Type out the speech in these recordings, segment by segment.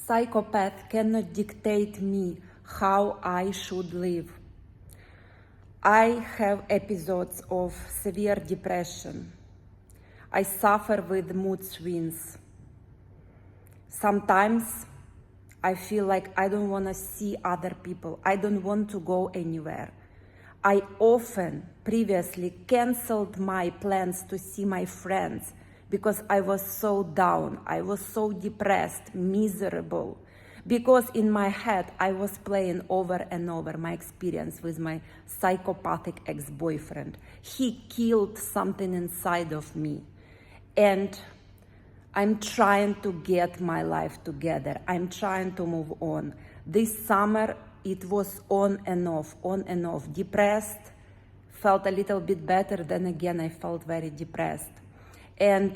Psychopath cannot dictate me how I should live. I have episodes of severe depression. I suffer with mood swings. Sometimes I feel like I don't want to see other people. I don't want to go anywhere. I often previously canceled my plans to see my friends because I was so down, I was so depressed, miserable. Because in my head, I was playing over and over my experience with my psychopathic ex-boyfriend. He killed something inside of me. And I'm trying to get my life together. I'm trying to move on. This summer, it was on and off. Depressed, felt a little bit better, then again I felt very depressed. And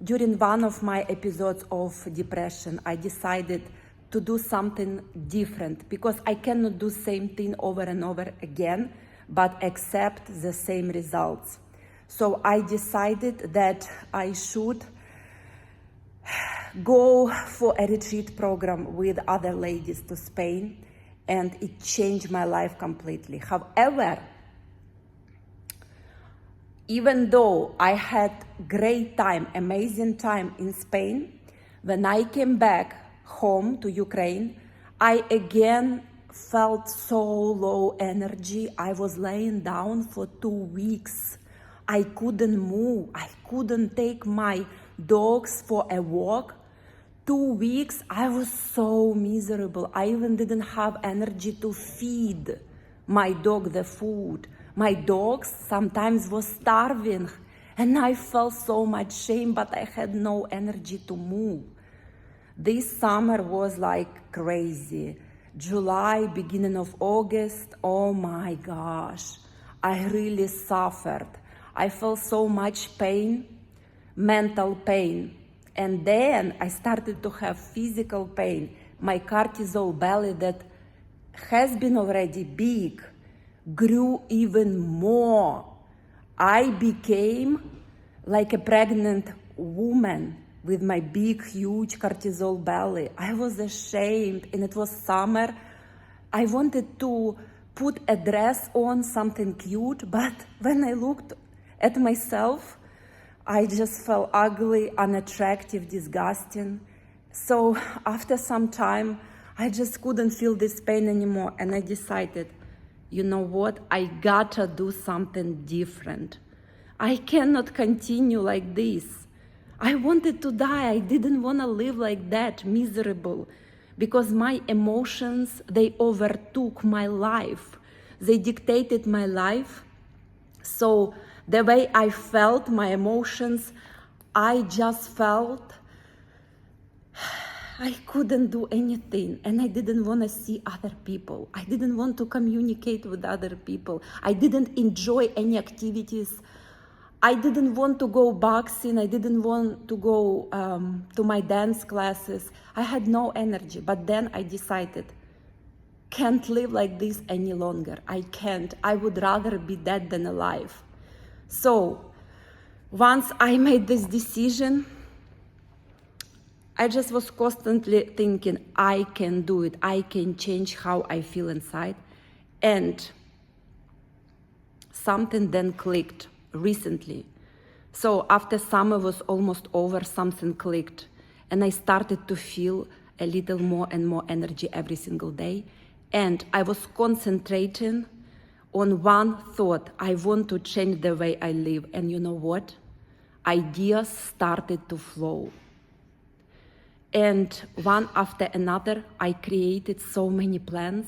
during one of my episodes of depression, I decided to do something different because I cannot do the same thing over and over again, but accept the same results. So I decided that I should go for a retreat program with other ladies to Spain, and it changed my life completely. However, even though I had great time, amazing time in Spain, when I came back home to Ukraine, I again felt so low energy. I was laying down for 2 weeks. I couldn't move. I couldn't take my dogs for a walk. 2 weeks, I was so miserable. I even didn't have energy to feed my dog the food. My dogs sometimes was starving, and I felt so much shame, but I had no energy to move. This summer was like crazy. July, beginning of August, oh my gosh, I really suffered. I felt so much pain, mental pain. And then I started to have physical pain. My cortisol belly that has been already big grew even more. I became like a pregnant woman with my big, huge cortisol belly. I was ashamed, and it was summer. I wanted to put a dress on, something cute, but when I looked at myself, I just felt ugly, unattractive, disgusting. So after some time, I just couldn't feel this pain anymore, and I decided, you know what, I gotta do something different. I cannot continue like this. I wanted to die. I didn't want to live like that, miserable, because my emotions, they overtook my life. They dictated my life. So the way I felt, my emotions, I just felt I couldn't do anything, and I didn't want to see other people. I didn't want to communicate with other people. I didn't enjoy any activities. I didn't want to go boxing. I didn't want to go to my dance classes. I had no energy, but then I decided, can't live like this any longer. I can't. I would rather be dead than alive. So once I made this decision, I just was constantly thinking, I can do it. I can change how I feel inside. And something then clicked recently. So after summer was almost over, something clicked. And I started to feel a little more and more energy every single day. And I was concentrating on one thought. I want to change the way I live. And you know what? Ideas started to flow. And one after another, I created so many plans,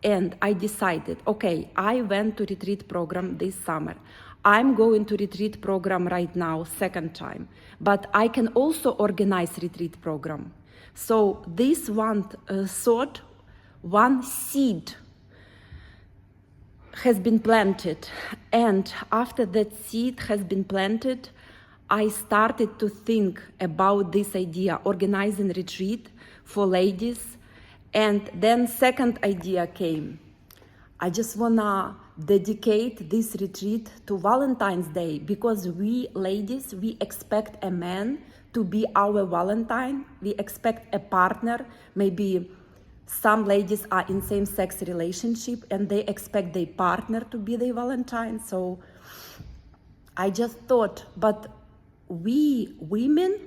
and I decided, okay, I went to retreat program this summer. I'm going to retreat program right now, second time, but I can also organize retreat program. So this one one seed has been planted, and after that seed has been planted, I started to think about this idea, organizing retreat for ladies. And then second idea came. I just wanna dedicate this retreat to Valentine's Day, because we ladies, we expect a man to be our Valentine. We expect a partner. Maybe some ladies are in same-sex relationship and they expect their partner to be their Valentine. So I just thought, but we women,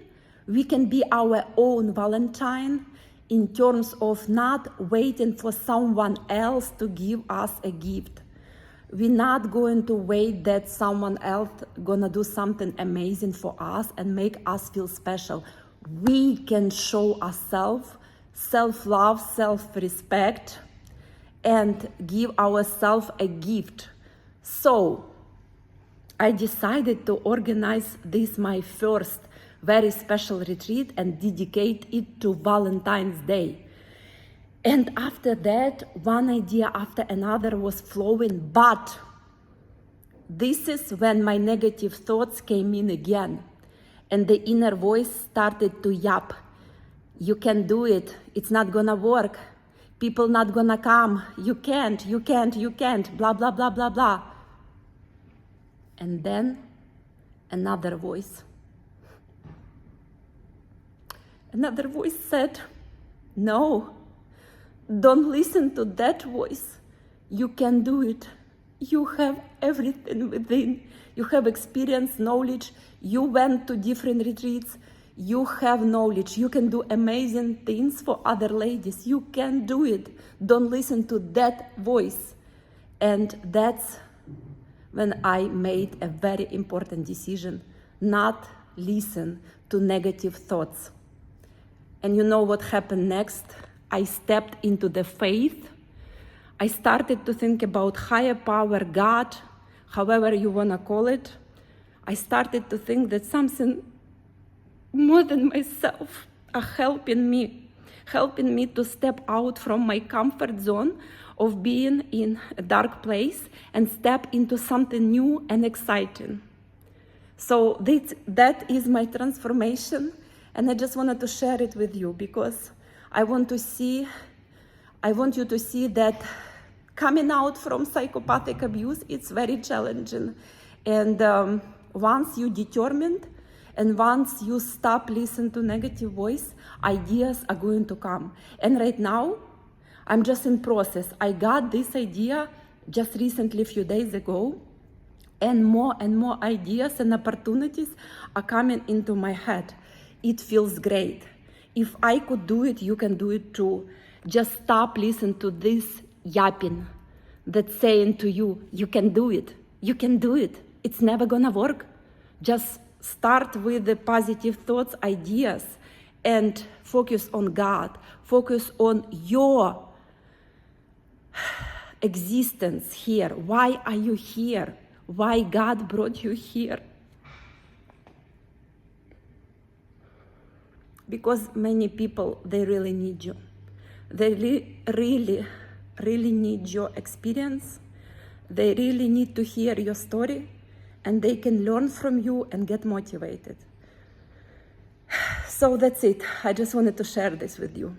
we can be our own Valentine in terms of not waiting for someone else to give us a gift. We're not going to wait that someone else gonna do something amazing for us and make us feel special. We can show ourselves self-love, self-respect, and give ourselves a gift. So I decided to organize this, my first very special retreat, and dedicate it to Valentine's Day. And after that, one idea after another was flowing, but this is when my negative thoughts came in again, and the inner voice started to yap. You can do it. It's not gonna work. People not gonna come. You can't, blah, blah, blah, blah, blah. And then another voice. Another voice said, no, don't listen to that voice. You can do it. You have everything within. You have experience, knowledge. You went to different retreats. You have knowledge. You can do amazing things for other ladies. You can do it. Don't listen to that voice. And that's when I made a very important decision, not listen to negative thoughts. And you know what happened next? I stepped into the faith. I started to think about higher power, God, however you want to call it. I started to think that something more than myself are helping me to step out from my comfort zone of being in a dark place and step into something new and exciting. So that is my transformation, and I just wanted to share it with you because I want you to see that coming out from psychopathic abuse, it's very challenging. And once you determined, and once you stop listening to negative voice, ideas are going to come. And right now, I'm just in process. I got this idea just recently, a few days ago, and more ideas and opportunities are coming into my head. It feels great. If I could do it, you can do it too. Just stop listening to this yapping that's saying to you, you can do it. You can do it. It's never gonna work. Just start with the positive thoughts, ideas, and focus on God. Focus on your existence here. Why are you here? Why God brought you here? Because many people, they really need you. They really need your experience. They really need to hear your story, and they can learn from you and get motivated. So that's it. I just wanted to share this with you.